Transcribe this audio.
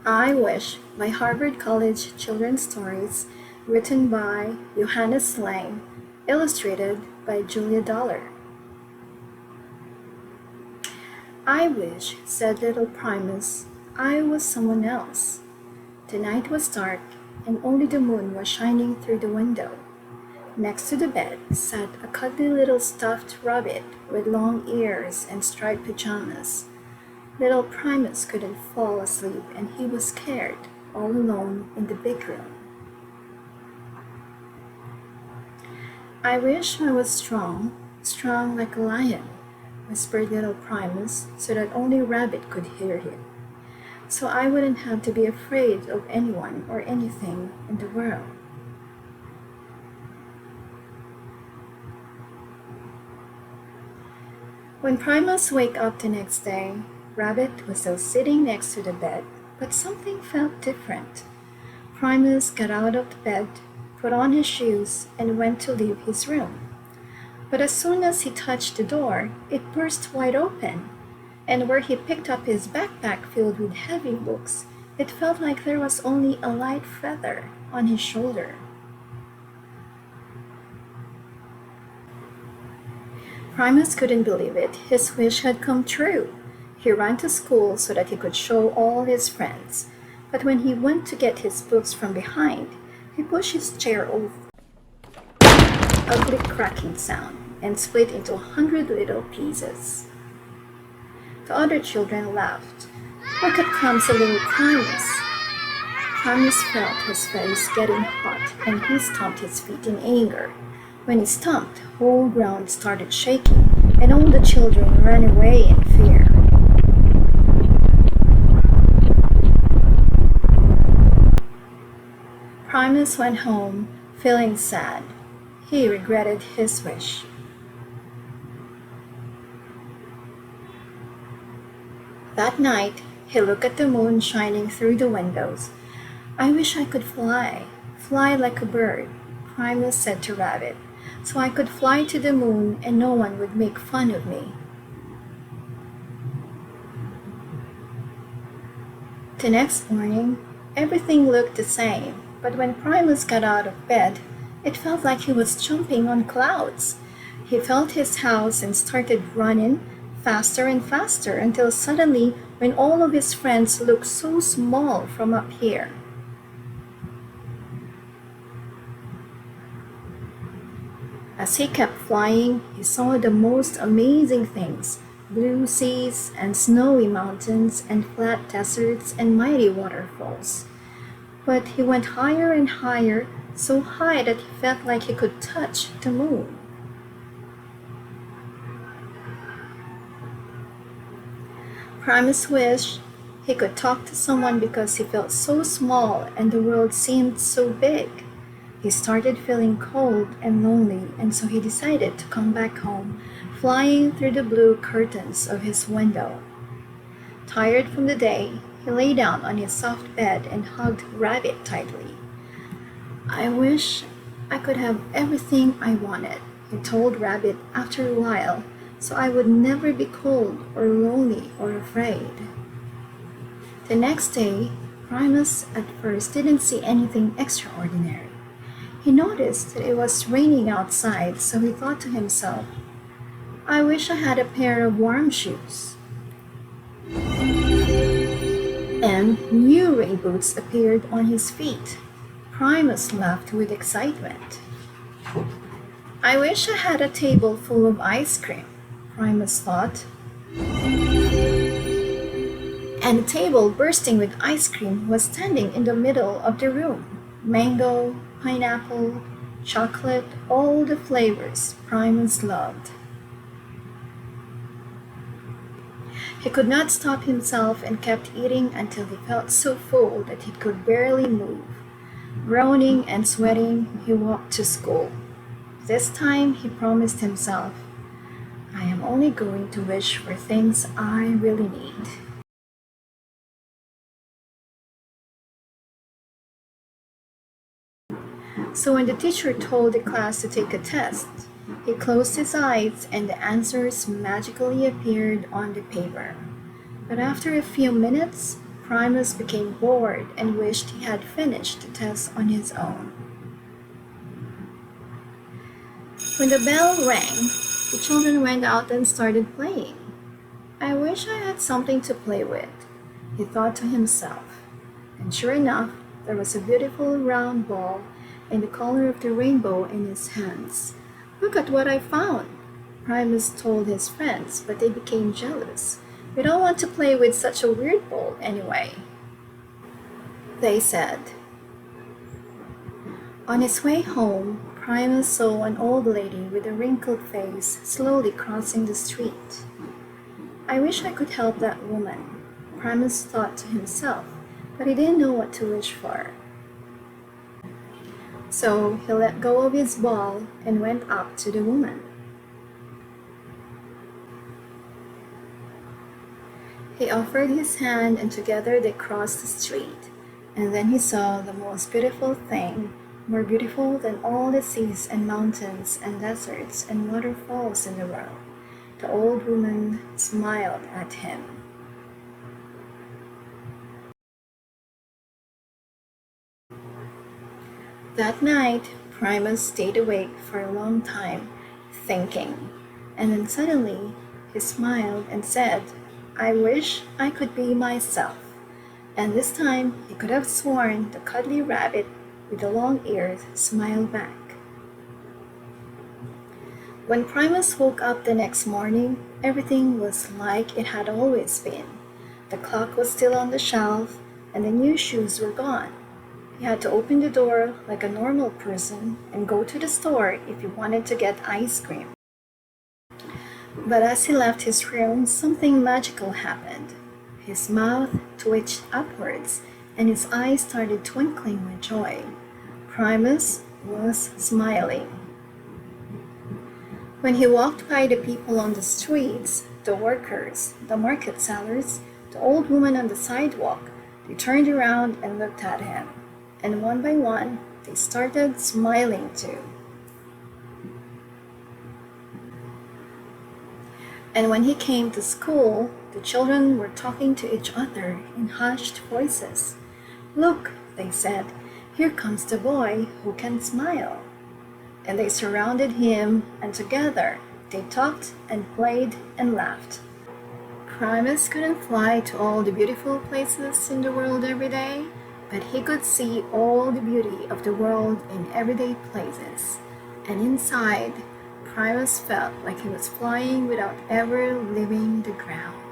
I Wish by Harvard College Children's Stories, written by Johannes Lang, illustrated by Julia Dollar. I wish, said little Primus, I was someone else. The night was dark, and only the moon was shining through the window. Next to the bed sat a cuddly little stuffed rabbit with long ears and striped pajamas. Little Primus couldn't fall asleep, and he was scared, all alone in the big room. I wish I was strong, strong like a lion, whispered little Primus so that only Rabbit could hear him. So I wouldn't have to be afraid of anyone or anything in the world. When Primus woke up the next day, Rabbit was still sitting next to the bed, but something felt different. Primus got out of the bed, put on his shoes, and went to leave his room. But as soon as he touched the door, it burst wide open, and where he picked up his backpack filled with heavy books, it felt like there was only a light feather on his shoulder. Primus couldn't believe it. His wish had come true. He ran to school so that he could show all his friends. But when he went to get his books from behind, he pushed his chair over an ugly cracking sound and split into 100 little pieces. The other children laughed. Look at Crumb's little Primus. Primus felt his face getting hot and he stomped his feet in anger. When he stomped, the whole ground started shaking and all the children ran away in fear. Primus went home, feeling sad. He regretted his wish. That night, he looked at the moon shining through the windows. I wish I could fly like a bird, Primus said to Rabbit, so I could fly to the moon and no one would make fun of me. The next morning, everything looked the same. But when Primus got out of bed, it felt like he was jumping on clouds. He felt his house and started running faster and faster until suddenly, when all of his friends looked so small from up here. As he kept flying, he saw the most amazing things: blue seas and snowy mountains and flat deserts and mighty waterfalls. But he went higher and higher, so high that he felt like he could touch the moon. Primus wished he could talk to someone because he felt so small and the world seemed so big. He started feeling cold and lonely, and so he decided to come back home, flying through the blue curtains of his window. Tired from the day, he lay down on his soft bed and hugged Rabbit tightly. I wish I could have everything I wanted, he told Rabbit after a while, so I would never be cold or lonely or afraid. The next day, Primus at first didn't see anything extraordinary. He noticed that it was raining outside, so he thought to himself, I wish I had a pair of warm shoes. And new rain boots appeared on his feet. Primus laughed with excitement. I wish I had a table full of ice cream, Primus thought. And the table bursting with ice cream was standing in the middle of the room. Mango, pineapple, chocolate, all the flavors Primus loved. He could not stop himself and kept eating until he felt so full that he could barely move. Groaning and sweating, he walked to school. This time he promised himself, I am only going to wish for things I really need. So when the teacher told the class to take a test, he closed his eyes and the answers magically appeared on the paper. But after a few minutes, Primus became bored and wished he had finished the test on his own. When the bell rang, the children went out and started playing. I wish I had something to play with, he thought to himself. And sure enough, there was a beautiful round ball in the color of the rainbow in his hands. Look at what I found, Primus told his friends, but they became jealous. We don't want to play with such a weird ball anyway, they said. On his way home, Primus saw an old lady with a wrinkled face slowly crossing the street. I wish I could help that woman, Primus thought to himself, but he didn't know what to wish for. So he let go of his ball and went up to the woman. He offered his hand and together they crossed the street. And then he saw the most beautiful thing, more beautiful than all the seas and mountains and deserts and waterfalls in the world. The old woman smiled at him. That night, Primus stayed awake for a long time, thinking. And then suddenly, he smiled and said, I wish I could be myself. And this time, he could have sworn the cuddly rabbit with the long ears smiled back. When Primus woke up the next morning, everything was like it had always been. The clock was still on the shelf, and the new shoes were gone. He had to open the door like a normal person and go to the store if he wanted to get ice cream. But as he left his room, something magical happened. His mouth twitched upwards, and his eyes started twinkling with joy. Primus was smiling. When he walked by the people on the streets, the workers, the market sellers, the old woman on the sidewalk, they turned around and looked at him. And one by one, they started smiling too. And when he came to school, the children were talking to each other in hushed voices. Look, they said, here comes the boy who can smile. And they surrounded him, and together they talked and played and laughed. Primus couldn't fly to all the beautiful places in the world every day, but he could see all the beauty of the world in everyday places. And inside, Primus felt like he was flying without ever leaving the ground.